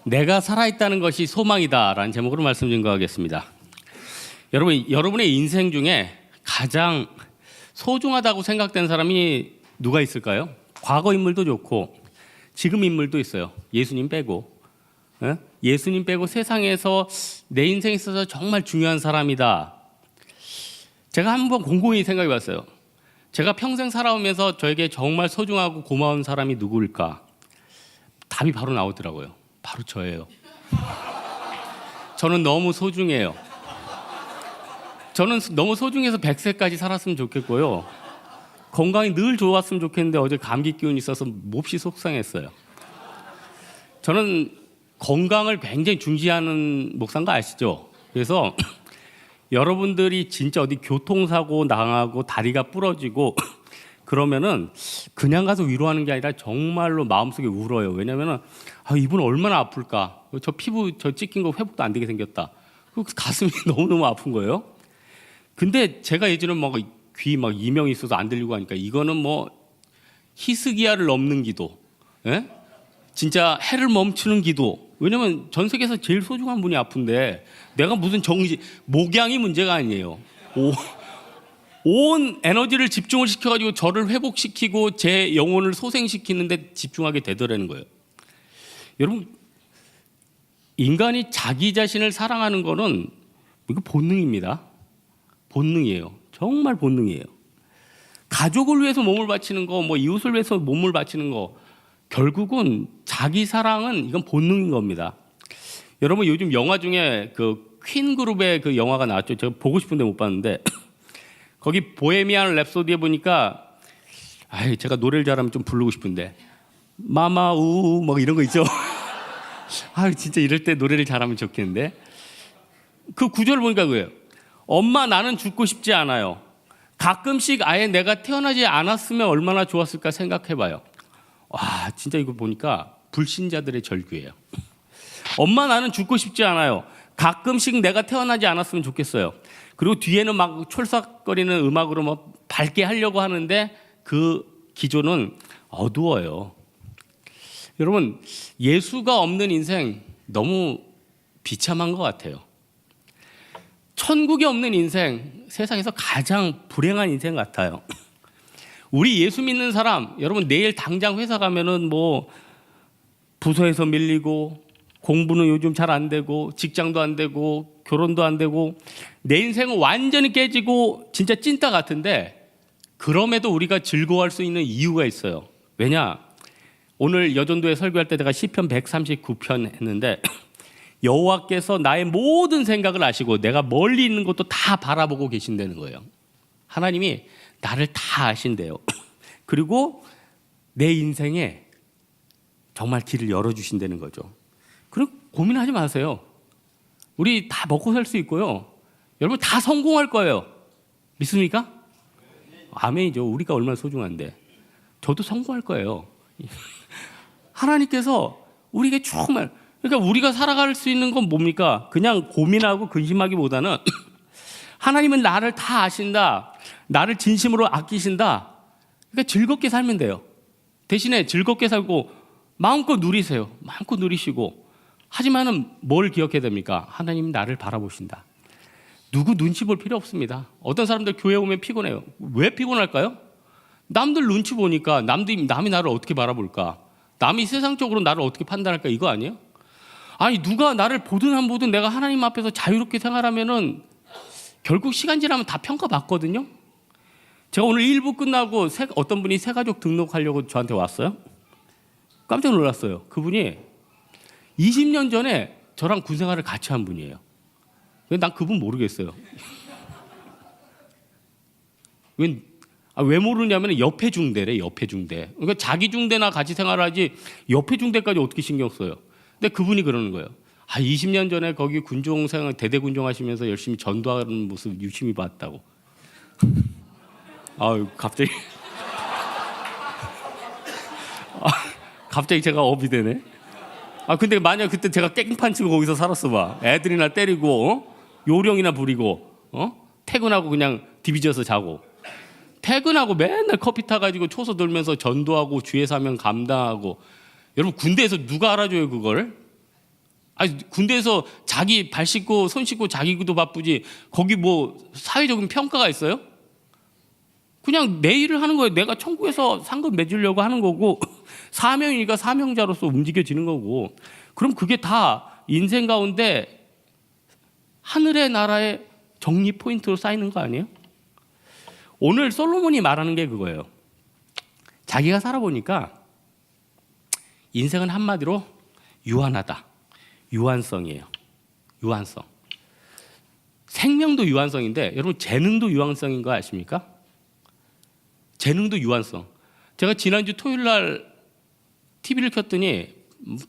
내가 살아있다는 것이 소망이다라는 제목으로 말씀 증거하겠습니다. 여러분의 인생 중에 가장 소중하다고 생각되는 사람이 누가 있을까요? 과거 인물도 좋고 지금 인물도 있어요. 예수님 빼고. 예수님 빼고 세상에서 내 인생에 있어서 정말 중요한 사람이다. 제가 한번 곰곰이 생각해 봤어요. 제가 평생 살아오면서 저에게 정말 소중하고 고마운 사람이 누구일까? 답이 바로 나오더라고요. 바로 저예요. 저는 너무 소중해요. 저는 너무 소중해서 100세까지 살았으면 좋겠고요. 건강이 늘 좋았으면 좋겠는데 어제 감기 기운이 있어서 몹시 속상했어요. 저는 건강을 굉장히 중시하는 목사인 거 아시죠? 그래서 여러분들이 진짜 어디 교통사고 당하고 다리가 부러지고 그러면은 그냥 가서 위로하는 게 아니라 정말로 마음속에 울어요. 왜냐면은 이분 얼마나 아플까? 저 피부 저 찍힌 거 회복도 안 되게 생겼다. 가슴이 너무너무 아픈 거예요. 근데 제가 예전에 귀 이명이 있어서 안 들리고 하니까 이거는 히스기야를 넘는 기도, 예? 진짜 해를 멈추는 기도. 왜냐면 전 세계에서 제일 소중한 분이 아픈데 내가 무슨 목양이 문제가 아니에요. 온 에너지를 집중을 시켜가지고 저를 회복시키고 제 영혼을 소생시키는데 집중하게 되더라는 거예요. 여러분, 인간이 자기 자신을 사랑하는 거는 이거 본능입니다. 본능이에요. 정말 본능이에요. 가족을 위해서 몸을 바치는 거, 이웃을 위해서 몸을 바치는 거, 결국은 자기 사랑은 이건 본능인 겁니다. 여러분, 요즘 영화 중에 그 퀸 그룹의 그 영화가 나왔죠. 제가 보고 싶은데 못 봤는데 거기 보헤미안 랩소디에 보니까 제가 노래를 잘하면 좀 부르고 싶은데 마마우 이런 거 있죠. 진짜 이럴 때 노래를 잘하면 좋겠는데 그 구절 보니까 그거예요. 엄마, 나는 죽고 싶지 않아요. 가끔씩 아예 내가 태어나지 않았으면 얼마나 좋았을까 생각해봐요. 와, 진짜 이거 보니까 불신자들의 절규예요. 엄마, 나는 죽고 싶지 않아요. 가끔씩 내가 태어나지 않았으면 좋겠어요. 그리고 뒤에는 막 촐싹거리는 음악으로 밝게 하려고 하는데 그 기조는 어두워요. 여러분, 예수가 없는 인생 너무 비참한 것 같아요. 천국이 없는 인생, 세상에서 가장 불행한 인생 같아요. 우리 예수 믿는 사람, 여러분 내일 당장 회사 가면은 부서에서 밀리고 공부는 요즘 잘 안 되고 직장도 안 되고 결혼도 안 되고 내 인생은 완전히 깨지고 진짜 찐따 같은데 그럼에도 우리가 즐거워할 수 있는 이유가 있어요. 왜냐? 오늘 여전도에 설교할 때 내가 시편 139편 했는데 여호와께서 나의 모든 생각을 아시고 내가 멀리 있는 것도 다 바라보고 계신다는 거예요. 하나님이 나를 다 아신대요. 그리고 내 인생에 정말 길을 열어주신다는 거죠. 그리고 고민하지 마세요. 우리 다 먹고 살 수 있고요. 여러분 다 성공할 거예요. 믿습니까? 아멘이죠. 우리가 얼마나 소중한데. 저도 성공할 거예요. 하나님께서 우리에게 정말, 그러니까 우리가 살아갈 수 있는 건 뭡니까? 그냥 고민하고 근심하기보다는 하나님은 나를 다 아신다. 나를 진심으로 아끼신다. 그러니까 즐겁게 살면 돼요. 대신에 즐겁게 살고 마음껏 누리세요. 마음껏 누리시고. 하지만은 뭘 기억해야 됩니까? 하나님이 나를 바라보신다. 누구 눈치 볼 필요 없습니다. 어떤 사람들 교회 오면 피곤해요. 왜 피곤할까요? 남들 눈치 보니까 남이 나를 어떻게 바라볼까? 남이 세상적으로 나를 어떻게 판단할까? 이거 아니에요? 누가 나를 보든 안 보든 내가 하나님 앞에서 자유롭게 생활하면은 결국 시간 지나면 다 평가받거든요. 제가 오늘 1부 끝나고 어떤 분이 새가족 등록하려고 저한테 왔어요. 깜짝 놀랐어요. 그분이 20년 전에 저랑 군생활을 같이 한 분이에요. 난 그분 모르겠어요. 왜 모르냐면 옆에 중대래, 옆에 중대. 그러니까 자기 중대나 같이 생활하지 옆에 중대까지 어떻게 신경 써요. 근데 그분이 그러는 거예요. 20년 전에 거기 군종 생활, 대대 군종 하시면서 열심히 전도하는 모습 유심히 봤다고. 갑자기. 갑자기 제가 업이 되네. 근데 만약 그때 제가 깽판 치고 거기서 살았어 애들이나 때리고, 요령이나 부리고, 퇴근하고 그냥 디비져서 자고. 퇴근하고 맨날 커피 타가지고 초소 들면서 전도하고 주의 사명 감당하고. 여러분 군대에서 누가 알아줘요 그걸? 아니, 군대에서 자기 발 씻고 손 씻고 자기도 바쁘지 거기 뭐 사회적인 평가가 있어요? 그냥 내 일을 하는 거예요. 내가 천국에서 상급 맺으려고 하는 거고 사명이니까 사명자로서 움직여지는 거고. 그럼 그게 다 인생 가운데 하늘의 나라의 정리 포인트로 쌓이는 거 아니에요? 오늘 솔로몬이 말하는 게 그거예요. 자기가 살아보니까 인생은 한마디로 유한하다. 유한성이에요. 유한성. 생명도 유한성인데 여러분 재능도 유한성인 거 아십니까? 재능도 유한성. 제가 지난주 토요일 날 TV를 켰더니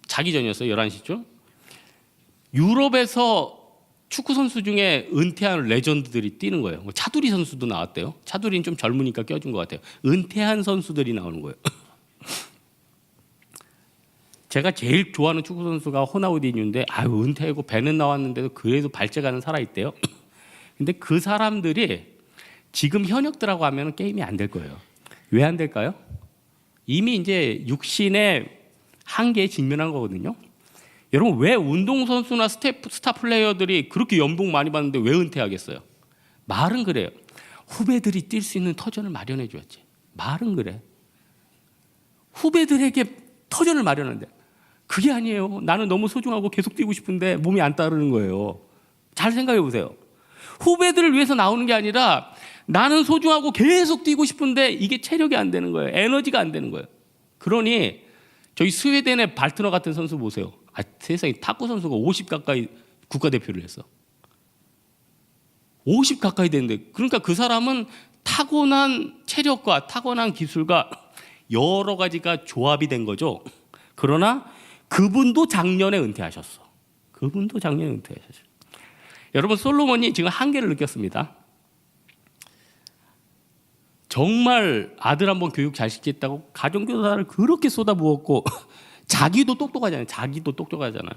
자기 전이었어요. 11시쯤. 유럽에서 축구 선수 중에 은퇴한 레전드들이 뛰는 거예요. 차두리 선수도 나왔대요. 차두리는 좀 젊으니까 껴준 것 같아요. 은퇴한 선수들이 나오는 거예요. 제가 제일 좋아하는 축구 선수가 호나우디뉴인데 은퇴하고 배는 나왔는데도 그래도 발재가는 살아있대요. 근데 그 사람들이 지금 현역들하고 하면 게임이 안 될 거예요. 왜 안 될까요? 이미 이제 육신의 한계에 직면한 거거든요. 여러분 왜 운동선수나 스타 플레이어들이 그렇게 연봉 많이 받는데 왜 은퇴하겠어요? 말은 그래요. 후배들이 뛸 수 있는 터전을 마련해 줘야지. 말은 그래. 후배들에게 터전을 마련하는데 그게 아니에요. 나는 너무 소중하고 계속 뛰고 싶은데 몸이 안 따르는 거예요. 잘 생각해 보세요. 후배들을 위해서 나오는 게 아니라 나는 소중하고 계속 뛰고 싶은데 이게 체력이 안 되는 거예요. 에너지가 안 되는 거예요. 그러니 저희 스웨덴의 발트너 같은 선수 보세요. 세상에 탁구 선수가 50 가까이 국가대표를 했어. 50 가까이 되는데 그러니까 그 사람은 타고난 체력과 타고난 기술과 여러 가지가 조합이 된 거죠. 그러나 그분도 작년에 은퇴하셨어. 그분도 작년에 은퇴하셨어요. 여러분 솔로몬이 지금 한계를 느꼈습니다. 정말 아들 한번 교육 잘 시켰다고 가정교사를 그렇게 쏟아부었고 자기도 똑똑하잖아요.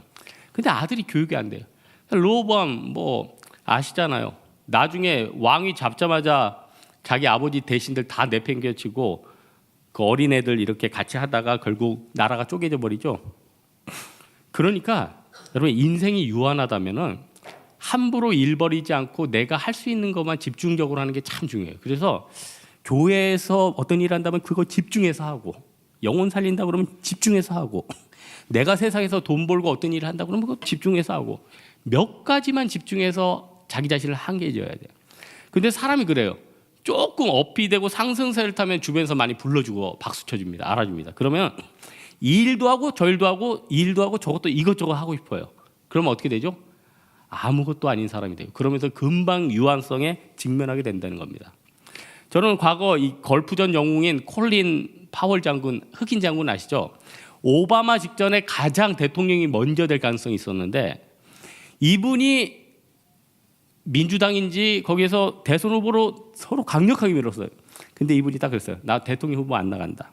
근데 아들이 교육이 안 돼요. 로보암 뭐 아시잖아요. 나중에 왕위 잡자마자 자기 아버지 대신들 다 내팽개치고 그 어린애들 이렇게 같이 하다가 결국 나라가 쪼개져 버리죠. 그러니까 여러분 인생이 유한하다면은 함부로 일 벌이지 않고 내가 할 수 있는 것만 집중적으로 하는 게 참 중요해요. 그래서 교회에서 어떤 일 한다면 그거 집중해서 하고 영혼 살린다 그러면 집중해서 하고 내가 세상에서 돈 벌고 어떤 일을 한다 그러면 그거 집중해서 하고 몇 가지만 집중해서 자기 자신을 한계해줘야 돼요. 근데 사람이 그래요. 조금 업이 되고 상승세를 타면 주변에서 많이 불러주고 박수 쳐줍니다. 알아줍니다. 그러면 이 일도 하고 저 일도 하고 이 일도 하고 저것도 이것저것 하고 싶어요. 그러면 어떻게 되죠? 아무것도 아닌 사람이 돼요. 그러면서 금방 유한성에 직면하게 된다는 겁니다. 저는 과거 이 걸프전 영웅인 콜린 파월 장군, 흑인 장군 아시죠? 오바마 직전에 가장 대통령이 먼저 될 가능성이 있었는데 이분이 민주당인지 거기에서 대선 후보로 서로 강력하게 밀었어요. 근데 이분이 딱 그랬어요. 나 대통령 후보 안 나간다.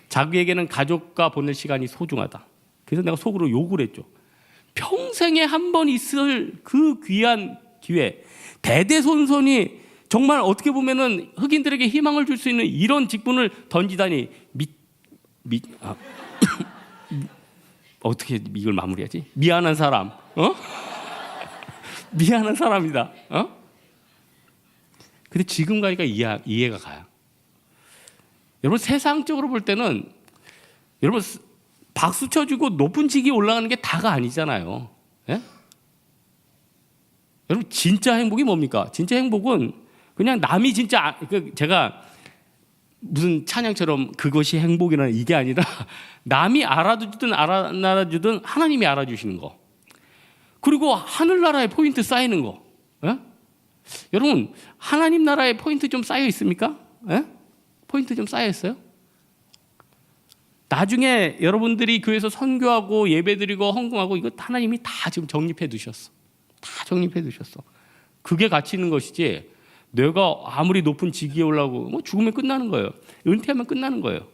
자기에게는 가족과 보낼 시간이 소중하다. 그래서 내가 속으로 욕을 했죠. 평생에 한 번 있을 그 귀한 기회, 대대손손이 정말 어떻게 보면은 흑인들에게 희망을 줄 수 있는 이런 직분을 던지다니 어떻게 이걸 마무리하지? 미안한 사람, 미안한 사람이다. 근데 지금 가니까 이해가 가요. 여러분 세상적으로 볼 때는 여러분 박수 쳐주고 높은 직위 올라가는 게 다가 아니잖아요. 예? 여러분 진짜 행복이 뭡니까? 진짜 행복은 그냥 남이 진짜 제가 무슨 찬양처럼 그것이 행복이라는 이게 아니라 남이 알아주든 안 알아주든 하나님이 알아주시는 거. 그리고 하늘나라에 포인트 쌓이는 거. 예? 여러분 하나님 나라에 포인트 좀 쌓여 있습니까? 예? 포인트 좀 쌓여 있어요? 나중에 여러분들이 교회에서 선교하고 예배드리고 헌금하고 이거 하나님이 다 지금 정립해 두셨어. 다 정립해 두셨어. 그게 가치 있는 것이지 내가 아무리 높은 직위에 올라오고 뭐 죽으면 끝나는 거예요. 은퇴하면 끝나는 거예요.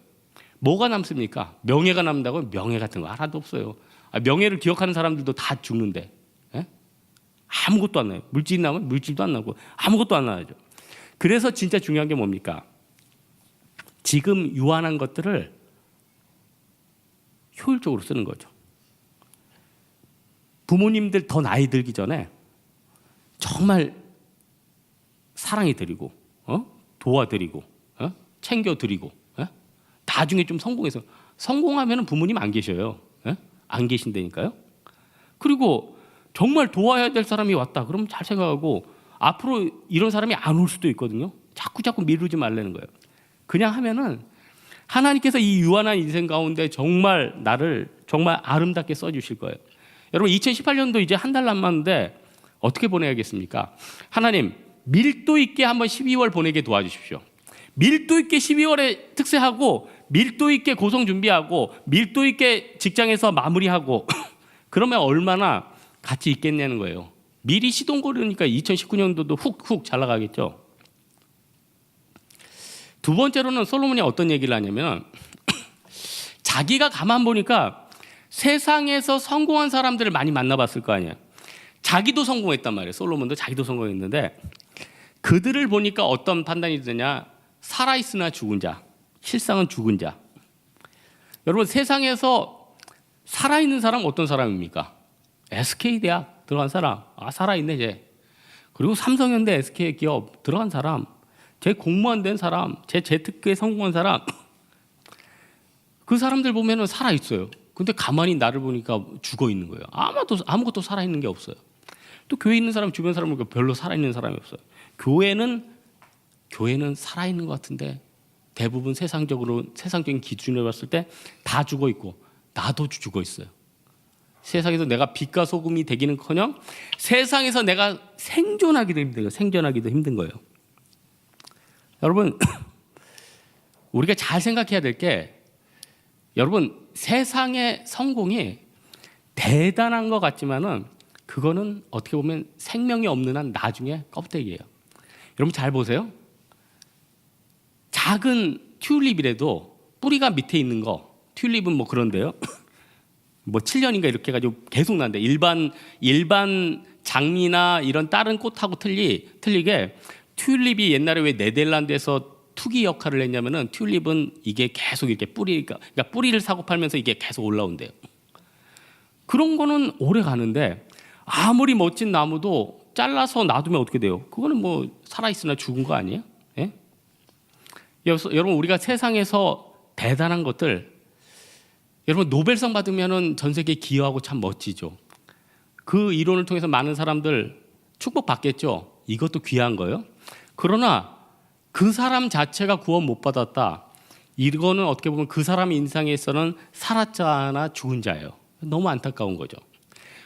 뭐가 남습니까? 명예가 남는다고요? 명예 같은 거 하나도 없어요. 명예를 기억하는 사람들도 다 죽는데 예? 아무것도 안 나요. 물질이 나면 물질도 안 나고 아무것도 안 나죠. 그래서 진짜 중요한 게 뭡니까? 지금 유한한 것들을 효율적으로 쓰는 거죠. 부모님들 더 나이 들기 전에 정말 사랑해드리고 도와드리고 챙겨드리고 나중에 좀 성공해서 성공하면 부모님 안 계셔요. 안 계신다니까요. 그리고 정말 도와야 될 사람이 왔다. 그럼 잘 생각하고 앞으로 이런 사람이 안 올 수도 있거든요. 자꾸 미루지 말라는 거예요. 그냥 하면은 하나님께서 이 유한한 인생 가운데 정말 나를 정말 아름답게 써주실 거예요. 여러분 2018년도 이제 한 달 남았는데 어떻게 보내야겠습니까? 하나님 밀도 있게 한번 12월 보내게 도와주십시오. 밀도 있게 12월에 특세하고 밀도 있게 고성 준비하고 밀도 있게 직장에서 마무리하고 그러면 얼마나 가치 있겠냐는 거예요. 미리 시동 걸으니까 2019년도도 훅훅 잘 나가겠죠. 두 번째로는 솔로몬이 어떤 얘기를 하냐면 자기가 가만 보니까 세상에서 성공한 사람들을 많이 만나봤을 거 아니에요. 자기도 성공했단 말이에요. 솔로몬도 자기도 성공했는데 그들을 보니까 어떤 판단이 드냐? 살아있으나 죽은 자, 실상은 죽은 자. 여러분 세상에서 살아있는 사람 어떤 사람입니까? SK대학 들어간 사람, 살아있네 쟤. 그리고 삼성현대 SK 기업 들어간 사람, 제 공무원 된 사람, 제 재테크에 성공한 사람. 그 사람들 보면은 살아있어요. 근데 가만히 나를 보니까 죽어 있는 거예요. 아무것도 살아있는 게 없어요. 또 교회 있는 사람, 주변 사람을 보니까 별로 살아있는 사람이 없어요. 교회는 살아있는 것 같은데 대부분 세상적인 기준으로 봤을 때 다 죽어 있고 나도 죽어 있어요. 세상에서 내가 빛과 소금이 되기는커녕 세상에서 내가 생존하기도 힘든 거예요. 여러분 우리가 잘 생각해야 될 게 여러분 세상의 성공이 대단한 것 같지만은 그거는 어떻게 보면 생명이 없는 한 나중에 껍데기예요. 여러분 잘 보세요. 작은 튤립이라도 뿌리가 밑에 있는 거, 튤립은 뭐 그런데요. 뭐 7년인가 이렇게 해가지고 계속 난대. 일반 장미나 이런 다른 꽃하고 틀리게 튤립이 옛날에 왜 네덜란드에서 투기 역할을 했냐면은 튤립은 이게 계속 이렇게 그러니까 뿌리를 사고 팔면서 이게 계속 올라온대요. 그런 거는 오래 가는데 아무리 멋진 나무도 잘라서 놔두면 어떻게 돼요? 그거는 뭐 살아있으나 죽은 거 아니에요? 예? 여러분 우리가 세상에서 대단한 것들 여러분 노벨상 받으면은 전 세계에 기여하고 참 멋지죠. 그 이론을 통해서 많은 사람들 축복받겠죠. 이것도 귀한 거예요. 그러나 그 사람 자체가 구원 못 받았다. 이거는 어떻게 보면 그 사람 인상에서는 살았자 하나 죽은 자예요. 너무 안타까운 거죠.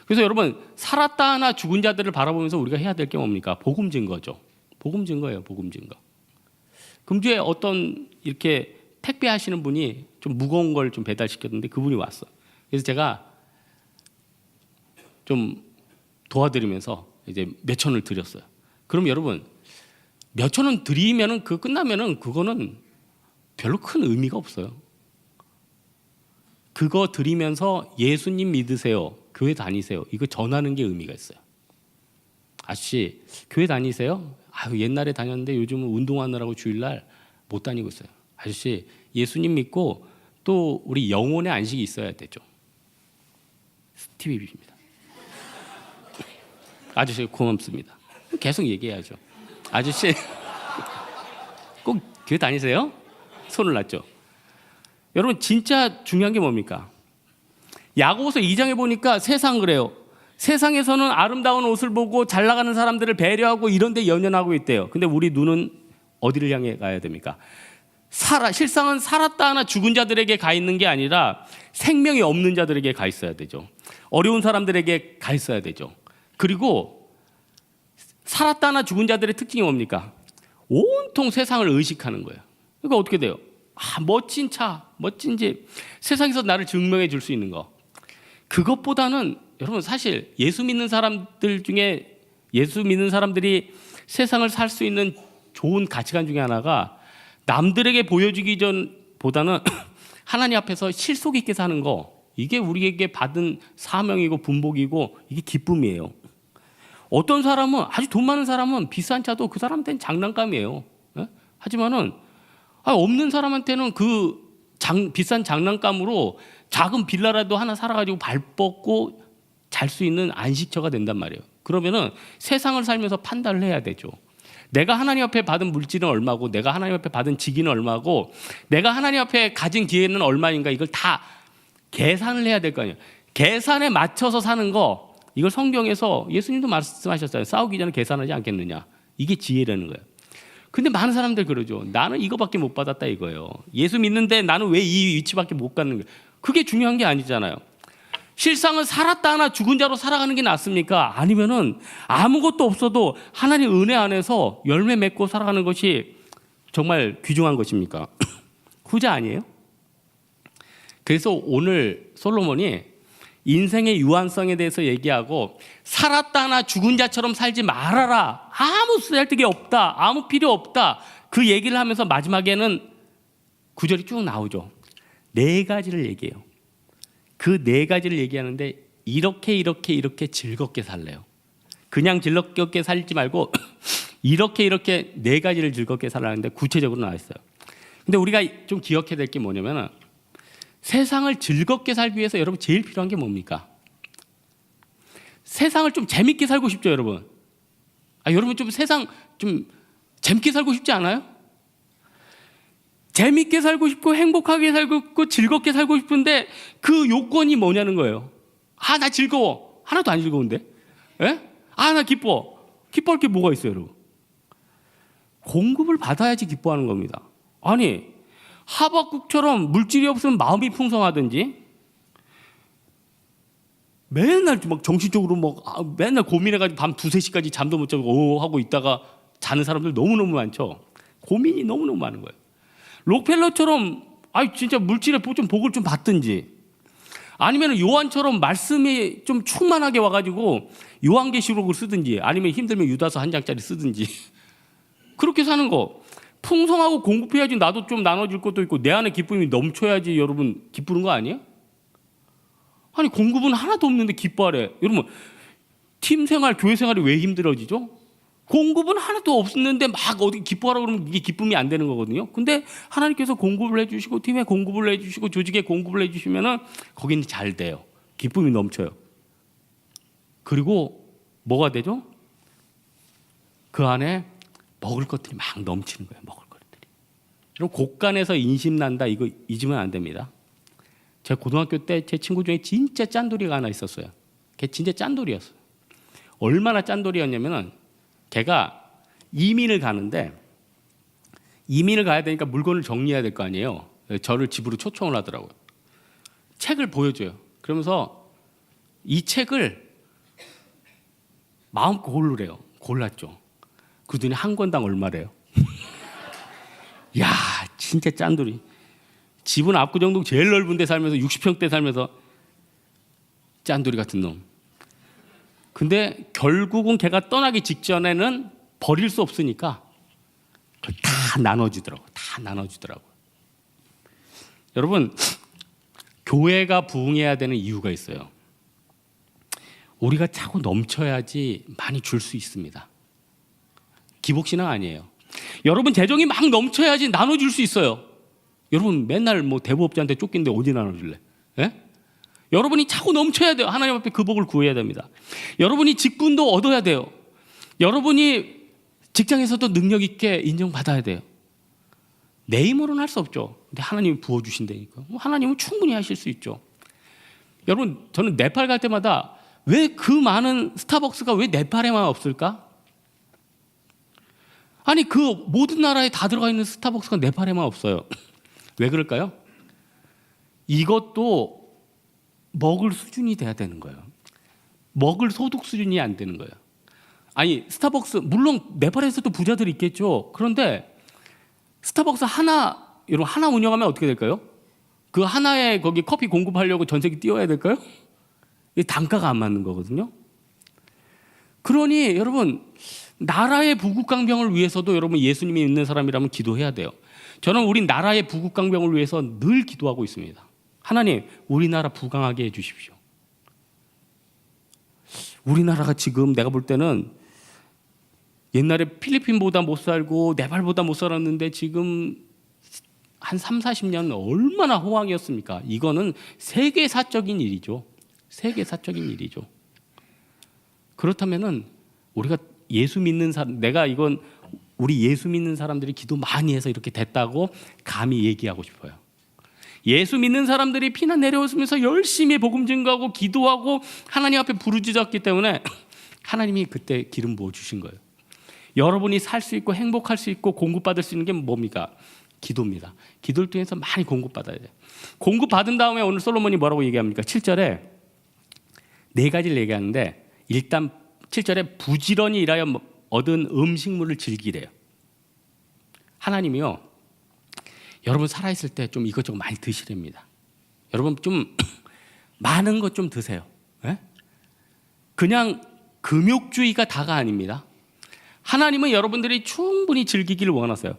그래서 여러분 살았다 하나 죽은 자들을 바라보면서 우리가 해야 될 게 뭡니까? 복음 증거죠. 복음 증거예요. 복음 증거. 금주에 어떤 이렇게 택배 하시는 분이 좀 무거운 걸 좀 배달시켰는데 그분이 왔어. 그래서 제가 좀 도와드리면서 이제 몇천 원을 드렸어요. 그럼 여러분 몇천 원 드리면은 끝나면은 그거는 별로 큰 의미가 없어요. 그거 드리면서 예수님 믿으세요. 교회 다니세요. 이거 전하는 게 의미가 있어요. 아저씨 교회 다니세요? 옛날에 다녔는데 요즘은 운동하느라고 주일날 못 다니고 있어요. 아저씨 예수님 믿고 또 우리 영혼의 안식이 있어야 되죠. 스티비입니다. 아저씨 고맙습니다. 계속 얘기해야죠. 아저씨 꼭 교회 다니세요? 손을 놨죠. 여러분 진짜 중요한 게 뭡니까? 야고보서 2장에 보니까 세상 그래요. 세상에서는 아름다운 옷을 보고 잘 나가는 사람들을 배려하고 이런 데 연연하고 있대요. 근데 우리 눈은 어디를 향해 가야 됩니까? 실상은 살았다 하나 죽은 자들에게 가 있는 게 아니라 생명이 없는 자들에게 가 있어야 되죠. 어려운 사람들에게 가 있어야 되죠. 그리고 살았다 하나 죽은 자들의 특징이 뭡니까? 온통 세상을 의식하는 거예요. 그러니까 어떻게 돼요? 멋진 차, 멋진 집, 세상에서 나를 증명해 줄 수 있는 거. 그것보다는 여러분 사실 예수 믿는 사람들 중에 예수 믿는 사람들이 세상을 살 수 있는 좋은 가치관 중에 하나가 남들에게 보여주기 전보다는 하나님 앞에서 실속 있게 사는 거, 이게 우리에게 받은 사명이고 분복이고 이게 기쁨이에요. 어떤 사람은 아주 돈 많은 사람은 비싼 차도 그 사람한테는 장난감이에요. 하지만은 없는 사람한테는 비싼 장난감으로 작은 빌라라도 하나 살아가지고 발 뻗고 잘 수 있는 안식처가 된단 말이에요. 그러면은 세상을 살면서 판단을 해야 되죠. 내가 하나님 앞에 받은 물질은 얼마고, 내가 하나님 앞에 받은 직위는 얼마고, 내가 하나님 앞에 가진 기회는 얼마인가, 이걸 다 계산을 해야 될 거 아니에요. 계산에 맞춰서 사는 거, 이걸 성경에서 예수님도 말씀하셨어요. 싸우기 전에 계산하지 않겠느냐. 이게 지혜라는 거예요. 근데 많은 사람들 그러죠. 나는 이거밖에 못 받았다 이거예요. 예수 믿는데 나는 왜 이 위치밖에 못 가는 거예요. 그게 중요한 게 아니잖아요. 실상은 살았다 하나 죽은 자로 살아가는 게 낫습니까? 아니면은 아무것도 없어도 하나님 은혜 안에서 열매 맺고 살아가는 것이 정말 귀중한 것입니까? 후자 아니에요? 그래서 오늘 솔로몬이 인생의 유한성에 대해서 얘기하고, 살았다 하나 죽은 자처럼 살지 말아라. 아무 쓸데기 없다. 아무 필요 없다. 그 얘기를 하면서 마지막에는 구절이 쭉 나오죠. 4가지를 얘기해요. 그 4가지를 얘기하는데 이렇게 즐겁게 살래요. 그냥 즐겁게 살지 말고 이렇게 4가지를 즐겁게 살라는데 구체적으로 나와 있어요. 근데 우리가 좀 기억해야 될 게 뭐냐면, 세상을 즐겁게 살기 위해서 여러분 제일 필요한 게 뭡니까? 세상을 좀 재밌게 살고 싶죠, 여러분? 여러분 좀 세상 좀 재밌게 살고 싶지 않아요? 재밌게 살고 싶고 행복하게 살고 싶고 즐겁게 살고 싶은데 그 요건이 뭐냐는 거예요. 나 즐거워. 하나도 안 즐거운데? 예? 나 기뻐. 기뻐할 게 뭐가 있어요, 여러분? 공급을 받아야지 기뻐하는 겁니다. 아니, 하박국처럼 물질이 없으면 마음이 풍성하든지, 맨날 막 정신적으로 맨날 고민해가지고 밤 2-3시까지 잠도 못 자고 하고 있다가 자는 사람들 너무너무 많죠. 고민이 너무너무 많은 거예요. 록펠러처럼 진짜 물질에 좀 복을 좀 받든지, 아니면 요한처럼 말씀이 좀 충만하게 와가지고 요한계시록을 쓰든지, 아니면 힘들면 유다서 1장짜리 쓰든지 그렇게 사는 거. 풍성하고 공급해야지 나도 좀 나눠줄 것도 있고 내 안에 기쁨이 넘쳐야지 여러분 기쁘는 거 아니에요? 아니, 공급은 하나도 없는데 기뻐하래. 여러분, 팀 생활, 교회 생활이 왜 힘들어지죠? 공급은 하나도 없었는데 막 어디 기뻐하라고 그러면 이게 기쁨이 안 되는 거거든요. 근데 하나님께서 공급을 해주시고 팀에 공급을 해주시고 조직에 공급을 해주시면은 거기는 잘 돼요. 기쁨이 넘쳐요. 그리고 뭐가 되죠? 그 안에 먹을 것들이 막 넘치는 거예요. 먹을 것들이. 여러분, 곳간에서 인심난다 이거 잊으면 안 됩니다. 제가 고등학교 때 제 친구 중에 진짜 짠돌이가 하나 있었어요. 걔 진짜 짠돌이였어요. 얼마나 짠돌이였냐면은, 걔가 이민을 가는데, 이민을 가야 되니까 물건을 정리해야 될 거 아니에요. 저를 집으로 초청을 하더라고요. 책을 보여줘요. 그러면서 이 책을 마음껏 고르래요. 골랐죠. 그랬더니 한 권당 얼마래요? 야, 진짜 짠돌이. 집은 압구정동 제일 넓은 데 살면서 60평대 살면서 짠돌이 같은 놈. 근데 결국은 걔가 떠나기 직전에는 버릴 수 없으니까 그걸 다 나눠주더라고요. 다 나눠주더라고요. 여러분, 교회가 부흥해야 되는 이유가 있어요. 우리가 차고 넘쳐야지 많이 줄 수 있습니다. 기복신앙 아니에요. 여러분, 재정이 막 넘쳐야지 나눠줄 수 있어요. 여러분, 맨날 대부업자한테 쫓긴데 어디 나눠줄래? 예? 여러분이 차고 넘쳐야 돼요. 하나님 앞에 그 복을 구해야 됩니다. 여러분이 직분도 얻어야 돼요. 여러분이 직장에서도 능력 있게 인정받아야 돼요. 내 힘으로는 할 수 없죠. 근데 하나님이 부어주신다니까. 하나님은 충분히 하실 수 있죠. 여러분, 저는 네팔 갈 때마다 왜 그 많은 스타벅스가 왜 네팔에만 없을까? 아니, 그 모든 나라에 다 들어가 있는 스타벅스가 네팔에만 없어요. 왜 그럴까요? 이것도 먹을 수준이 돼야 되는 거예요. 먹을 소득 수준이 안 되는 거예요. 아니, 스타벅스, 물론 네팔에서도 부자들이 있겠죠. 그런데 스타벅스 여러분, 하나 운영하면 어떻게 될까요? 그 하나에 거기 커피 공급하려고 전 세계 뛰어야 될까요? 단가가 안 맞는 거거든요. 그러니 여러분, 나라의 부국강병을 위해서도 여러분 예수님이 있는 사람이라면 기도해야 돼요. 저는 우리 나라의 부국강병을 위해서 늘 기도하고 있습니다. 하나님, 우리나라 부강하게 해주십시오. 우리나라가 지금 내가 볼 때는 옛날에 필리핀보다 못 살고 네팔보다 못 살았는데 지금 한 30-40년 얼마나 호황이었습니까? 이거는 세계사적인 일이죠. 세계사적인 일이죠. 그렇다면은 우리가 예수 믿는 사람, 내가 이건 우리 예수 믿는 사람들이 기도 많이 해서 이렇게 됐다고 감히 얘기하고 싶어요. 예수 믿는 사람들이 피난 내려오면서 열심히 복음 증거하고 기도하고 하나님 앞에 부르짖었기 때문에 하나님이 그때 기름 부어 주신 거예요. 여러분이 살 수 있고 행복할 수 있고 공급받을 수 있는 게 뭡니까? 기도입니다. 기도를 통해서 많이 공급받아야 돼요. 공급받은 다음에 오늘 솔로몬이 뭐라고 얘기합니까? 7절에 네 가지를 얘기하는데, 일단 7절에 부지런히 일하여 얻은 음식물을 즐기래요. 하나님이요, 여러분 살아있을 때 좀 이것저것 많이 드시랍니다. 여러분 좀 많은 것 좀 드세요. 네? 그냥 금욕주의가 다가 아닙니다. 하나님은 여러분들이 충분히 즐기기를 원하세요.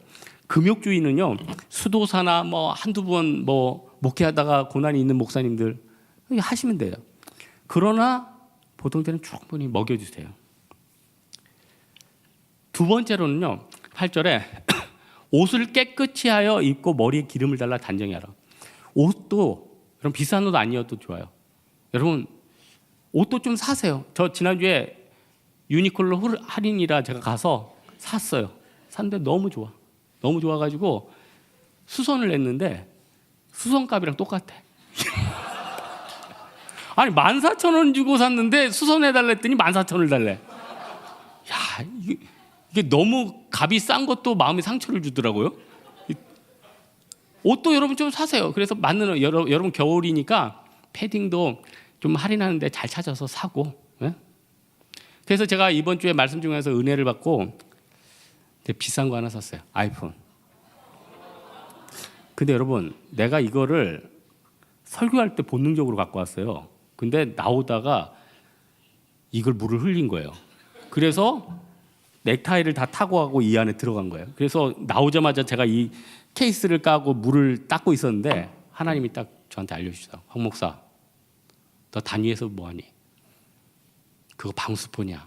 금욕주의는요, 수도사나 뭐 한두 번 뭐 목회하다가 고난이 있는 목사님들 하시면 돼요. 그러나 보통 때는 충분히 먹여주세요. 두 번째로는요, 8절에 옷을 깨끗이 하여 입고 머리에 기름을 달라 단정히 하라. 옷도 여러분 비싼 옷 아니어도 좋아요. 여러분 옷도 좀 사세요. 저 지난주에 유니클로 할인이라 제가 가서 샀어요. 샀는데 너무 좋아. 너무 좋아가지고 수선을 냈는데 수선값이랑 똑같아. 아니 14,000원 주고 샀는데 수선해달라 했더니 14,000원을 달래. 야, 이게 너무 값이 싼 것도 마음에 상처를 주더라고요. 옷도 여러분 좀 사세요. 그래서 맞는 여러분 겨울이니까 패딩도 좀 할인하는데 잘 찾아서 사고. 네? 그래서 제가 이번 주에 말씀 중에서 은혜를 받고 비싼 거 하나 샀어요. 아이폰. 근데 여러분 내가 이거를 설교할 때 본능적으로 갖고 왔어요. 근데 나오다가 이걸 물을 흘린 거예요. 그래서 넥타이를 다 타고 하고 이 안에 들어간 거예요. 그래서 나오자마자 제가 이 케이스를 까고 물을 닦고 있었는데 하나님이 딱 저한테 알려주시다. 황 목사, 너 단위에서 뭐하니? 그거 방수포냐?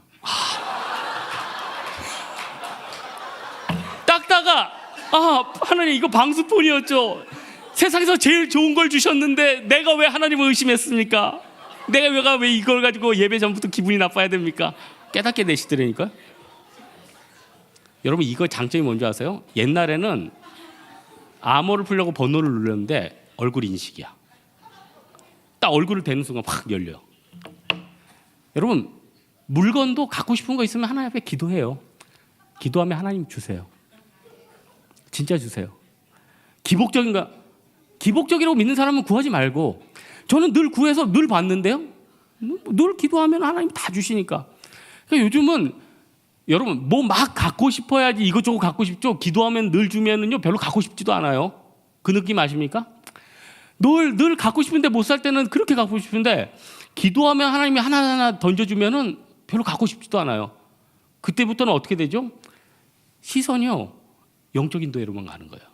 닦다가 하나님 이거 방수폰이었죠. 세상에서 제일 좋은 걸 주셨는데 내가 왜 하나님을 의심했습니까? 내가 왜 이걸 가지고 예배 전부터 기분이 나빠야 됩니까? 깨닫게 되시더라니까요. 여러분 이거 장점이 뭔지 아세요? 옛날에는 암호를 풀려고 번호를 눌렀는데 얼굴 인식이야. 딱 얼굴을 대는 순간 확 열려요. 여러분 물건도 갖고 싶은 거 있으면 하나님 앞에 기도해요. 기도하면 하나님 주세요. 진짜 주세요. 기복적이라고 믿는 사람은 구하지 말고, 저는 늘 구해서 늘 받는데요. 늘 기도하면 하나님 다 주시니까. 그러니까 요즘은 여러분 뭐 막 갖고 싶어야지 이것저것 갖고 싶죠. 기도하면 늘 주면은요 별로 갖고 싶지도 않아요. 그 느낌 아십니까? 늘 갖고 싶은데 못 살 때는 그렇게 갖고 싶은데 기도하면 하나님이 하나하나 던져주면은 별로 갖고 싶지도 않아요. 그때부터는 어떻게 되죠? 시선이요 영적 인도에로만 가는 거예요.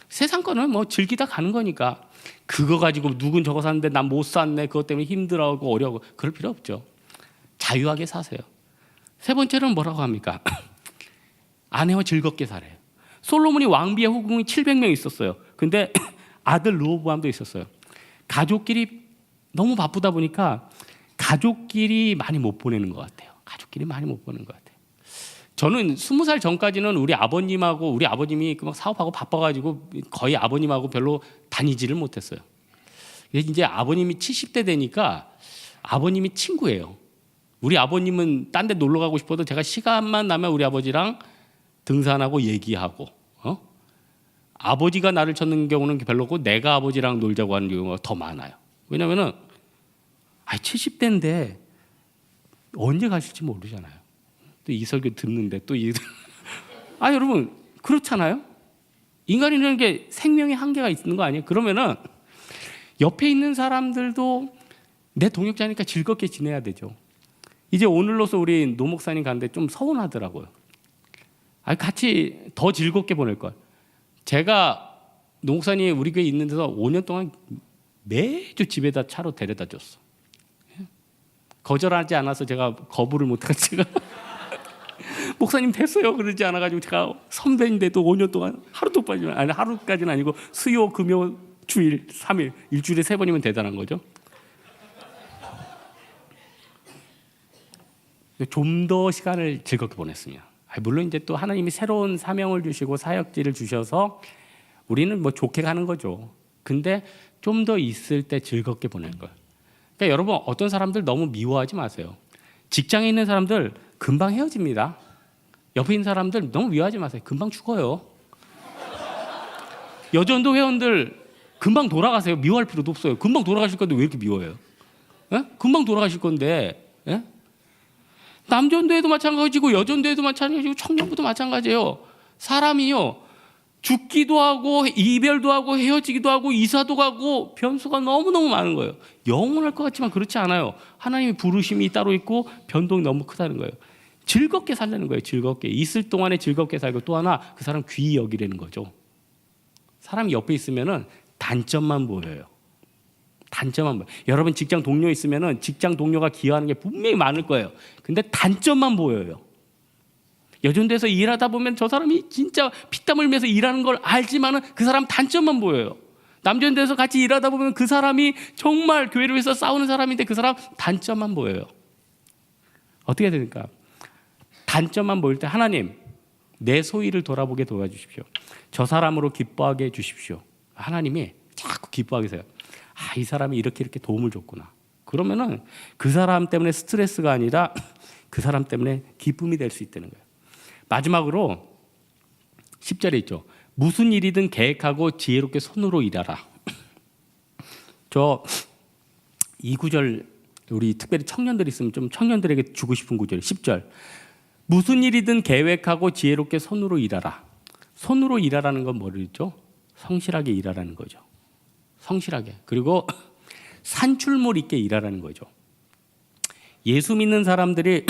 세상 거는 뭐 즐기다 가는 거니까 그거 가지고 누군 저거 샀는데 난 못 샀네 그것 때문에 힘들어하고 어려워 그럴 필요 없죠. 자유하게 사세요. 세 번째는 뭐라고 합니까? 아내와 즐겁게 살아요. 솔로몬이 왕비의 후궁이 700명 있었어요. 근데 아들 르호보암도 있었어요. 가족끼리 너무 바쁘다 보니까 가족끼리 많이 못 보내는 것 같아요. 가족끼리 많이 못 보내는 것 같아요. 저는 20살 전까지는 우리 아버님이 막 사업하고 바빠가지고 거의 아버님하고 별로 다니지를 못했어요. 이제 아버님이 70대 되니까 아버님이 친구예요. 우리 아버님은 딴 데 놀러 가고 싶어도 제가 시간만 나면 우리 아버지랑 등산하고 얘기하고, 아버지가 나를 찾는 경우는 별로고 내가 아버지랑 놀자고 하는 경우가 더 많아요. 왜냐면은 70대인데 언제 가실지 모르잖아요. 또 이 설교 듣는데 또 여러분 그렇잖아요. 인간이라는 게 생명의 한계가 있는 거 아니에요? 그러면은 옆에 있는 사람들도 내 동역자니까 즐겁게 지내야 되죠. 이제 오늘로서 우리 노 목사님 가는데 좀 서운하더라고요. 같이 더 즐겁게 보낼 걸. 제가 노 목사님 우리 교회 있는 데서 5년 동안 매주 집에다 차로 데려다 줬어. 거절하지 않아서 제가 거부를 못해가지고 제가 목사님 됐어요 그러지 않아가지고 제가 선배인데도 5년 동안 하루도 빠지면 하루까지는 아니고 수요 금요 주일 3일 일주일에 3번이면 대단한 거죠. 좀 더 시간을 즐겁게 보냈으면. 물론 이제 또 하나님이 새로운 사명을 주시고 사역지를 주셔서 우리는 뭐 좋게 가는 거죠. 근데 좀 더 있을 때 즐겁게 보낼 거예요. 그러니까 여러분, 어떤 사람들 너무 미워하지 마세요. 직장에 있는 사람들 금방 헤어집니다. 옆에 있는 사람들 너무 미워하지 마세요. 금방 죽어요. 여전도 회원들 금방 돌아가세요. 미워할 필요도 없어요. 금방 돌아가실 건데 왜 이렇게 미워해요? 예? 금방 돌아가실 건데. 예? 남전도에도 마찬가지고 여전도에도 마찬가지고 청년부도 마찬가지예요. 사람이요, 죽기도 하고 이별도 하고 헤어지기도 하고 이사도 가고 변수가 너무너무 많은 거예요. 영원할 것 같지만 그렇지 않아요. 하나님의 부르심이 따로 있고 변동이 너무 크다는 거예요. 즐겁게 살라는 거예요. 즐겁게. 있을 동안에 즐겁게 살고, 또 하나 그 사람 귀히 여기라는 거죠. 사람이 옆에 있으면은 단점만 보여요. 단점만 보여요. 여러분 직장 동료 있으면은 직장 동료가 기여하는 게 분명히 많을 거예요. 근데 단점만 보여요. 여전도에서 일하다 보면 저 사람이 진짜 피땀 흘리면서 일하는 걸 알지만은 그 사람 단점만 보여요. 남전도에서 같이 일하다 보면 그 사람이 정말 교회를 위해서 싸우는 사람인데 그 사람 단점만 보여요. 어떻게 해야 됩니까? 단점만 보일 때 하나님, 내 소위를 돌아보게 도와주십시오. 저 사람으로 기뻐하게 해주십시오. 하나님이 자꾸 기뻐하게 해서요. 이 사람이 이렇게 도움을 줬구나. 그러면은 그 사람 때문에 스트레스가 아니라 그 사람 때문에 기쁨이 될 수 있다는 거예요. 마지막으로 10절에 있죠. 무슨 일이든 계획하고 지혜롭게 손으로 일하라. 저 이 구절, 우리 특별히 청년들 있으면 좀 청년들에게 주고 싶은 구절, 10절. 무슨 일이든 계획하고 지혜롭게 손으로 일하라. 손으로 일하라는 건 뭐죠? 성실하게 일하라는 거죠. 성실하게. 그리고 산출물 있게 일하라는 거죠. 예수 믿는 사람들이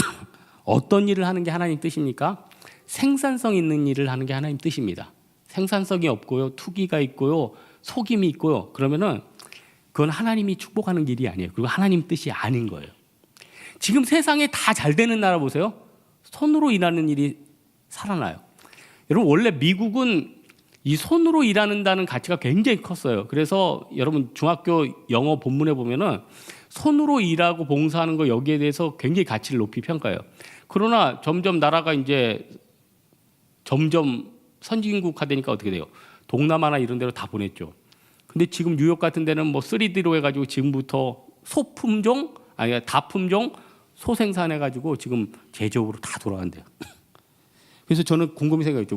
어떤 일을 하는 게 하나님 뜻입니까? 생산성 있는 일을 하는 게 하나님 뜻입니다. 생산성이 없고요, 투기가 있고요, 속임이 있고요, 그러면은 그건 하나님이 축복하는 일이 아니에요. 그리고 하나님 뜻이 아닌 거예요. 지금 세상에 다 잘 되는 나라 보세요. 손으로 일하는 일이 살아나요. 여러분, 원래 미국은 이 손으로 일하는다는 가치가 굉장히 컸어요. 그래서 여러분 중학교 영어 본문에 보면은 손으로 일하고 봉사하는 거, 여기에 대해서 굉장히 가치를 높이 평가해요. 그러나 점점 나라가 이제 점점 선진국화 되니까 어떻게 돼요? 동남아나 이런 데로 다 보냈죠. 근데 지금 뉴욕 같은 데는 뭐 3D로 해가지고 지금부터 소품종, 아니 다품종 소생산해가지고 지금 제조업으로 다 돌아간대요. 그래서 저는 곰곰이 생각했죠.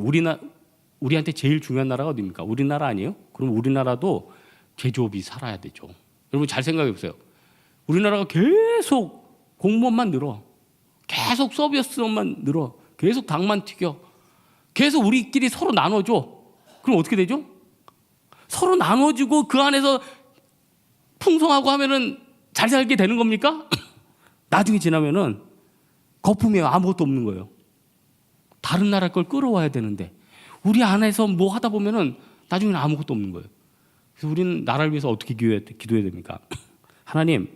우리한테 제일 중요한 나라가 어디입니까? 우리나라 아니에요? 그럼 우리나라도 제조업이 살아야 되죠. 여러분 잘 생각해 보세요. 우리나라가 계속 공무원만 늘어, 계속 서비스업만 늘어, 계속 닭만 튀겨, 계속 우리끼리 서로 나눠줘. 그럼 어떻게 되죠? 서로 나눠주고 그 안에서 풍성하고 하면은 잘 살게 되는 겁니까? 나중에 지나면은 거품이 아무것도 없는 거예요. 다른 나라 걸 끌어와야 되는데 우리 안에서 뭐 하다 보면은 나중에는 아무것도 없는 거예요. 그래서 우리는 나라를 위해서 어떻게 기도해야 됩니까? 하나님,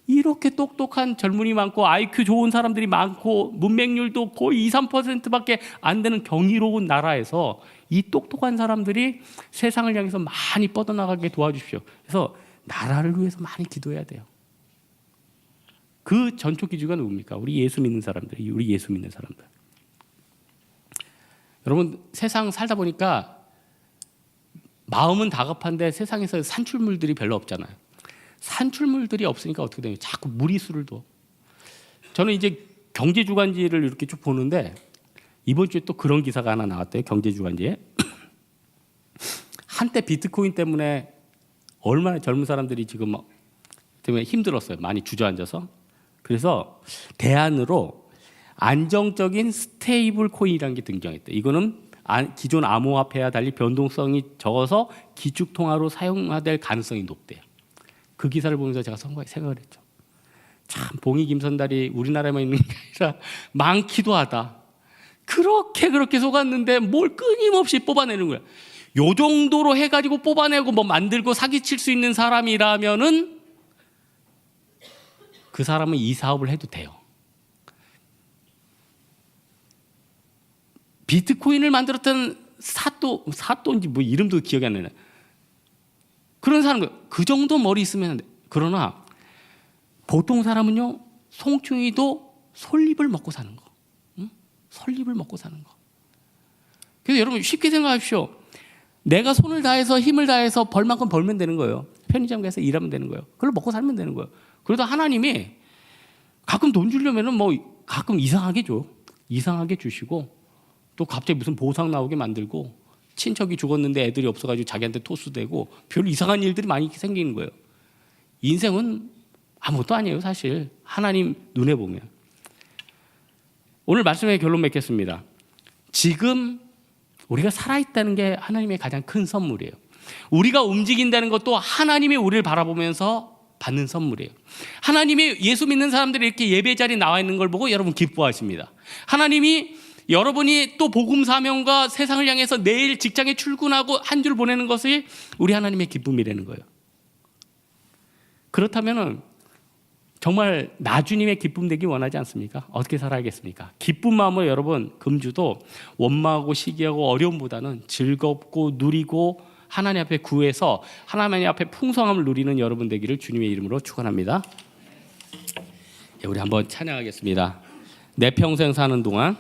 이렇게 똑똑한 젊은이 많고 IQ 좋은 사람들이 많고 문맹률도 거의 2, 3%밖에 안 되는 경이로운 나라에서 이 똑똑한 사람들이 세상을 향해서 많이 뻗어나가게 도와주십시오. 그래서 나라를 위해서 많이 기도해야 돼요. 그 전초 기준가 누굽니까? 우리 예수 믿는 사람들. 여러분, 세상 살다 보니까 마음은 다급한데 세상에서 산출물들이 별로 없잖아요. 산출물들이 없으니까 어떻게 되냐? 자꾸 무리수를 둬. 저는 이제 경제주간지를 이렇게 쭉 보는데 이번 주에 또 그런 기사가 하나 나왔대요. 경제주간지에. 한때 비트코인 때문에 얼마나 젊은 사람들이 지금 때문에 힘들었어요. 많이 주저앉아서. 그래서 대안으로 안정적인 스테이블 코인이라는 게 등장했대요. 이거는 기존 암호화폐와 달리 변동성이 적어서 기축통화로 사용될 가능성이 높대요. 그 기사를 보면서 제가 생각을 했죠. 참 봉이 김선달이 우리나라에만 있는 게 아니라 많기도 하다. 그렇게 속았는데 뭘 끊임없이 뽑아내는 거야. 요 정도로 해가지고 뽑아내고 뭐 만들고 사기칠 수 있는 사람이라면은 그 사람은 이 사업을 해도 돼요. 비트코인을 만들었던 사또인지 뭐 이름도 기억이 안 나네. 그런 사람, 그 정도 머리 있으면 안 돼. 그러나 보통 사람은요, 송충이도 솔잎을 먹고 사는 거. 응? 솔잎을 먹고 사는 거. 그래서 여러분 쉽게 생각하십시오. 내가 손을 다해서 힘을 다해서 벌만큼 벌면 되는 거예요. 편의점 가서 일하면 되는 거예요. 그걸 먹고 살면 되는 거예요. 그러다 하나님이 가끔 돈 주려면은 뭐 가끔 이상하게 줘. 이상하게 주시고 또 갑자기 무슨 보상 나오게 만들고 친척이 죽었는데 애들이 없어가지고 자기한테 토스되고 별 이상한 일들이 많이 생기는 거예요. 인생은 아무것도 아니에요, 사실. 하나님 눈에 보면. 오늘 말씀의 결론 맺겠습니다. 지금 우리가 살아있다는 게 하나님의 가장 큰 선물이에요. 우리가 움직인다는 것도 하나님이 우리를 바라보면서 받는 선물이에요. 하나님이 예수 믿는 사람들이 이렇게 예배 자리에 나와 있는 걸 보고 여러분 기뻐하십니다. 하나님이 여러분이 또 복음 사명과 세상을 향해서 내일 직장에 출근하고 한 줄 보내는 것이 우리 하나님의 기쁨이라는 거예요. 그렇다면 정말 나 주님의 기쁨 되기 원하지 않습니까? 어떻게 살아야겠습니까? 기쁜 마음으로 여러분 금주도 원망하고 시기하고 어려움보다는 즐겁고 누리고 하나님 앞에 구해서 하나님 앞에 풍성함을 누리는 여러분 되기를 주님의 이름으로 축원합니다. 우리 한번 찬양하겠습니다. 내 평생 사는 동안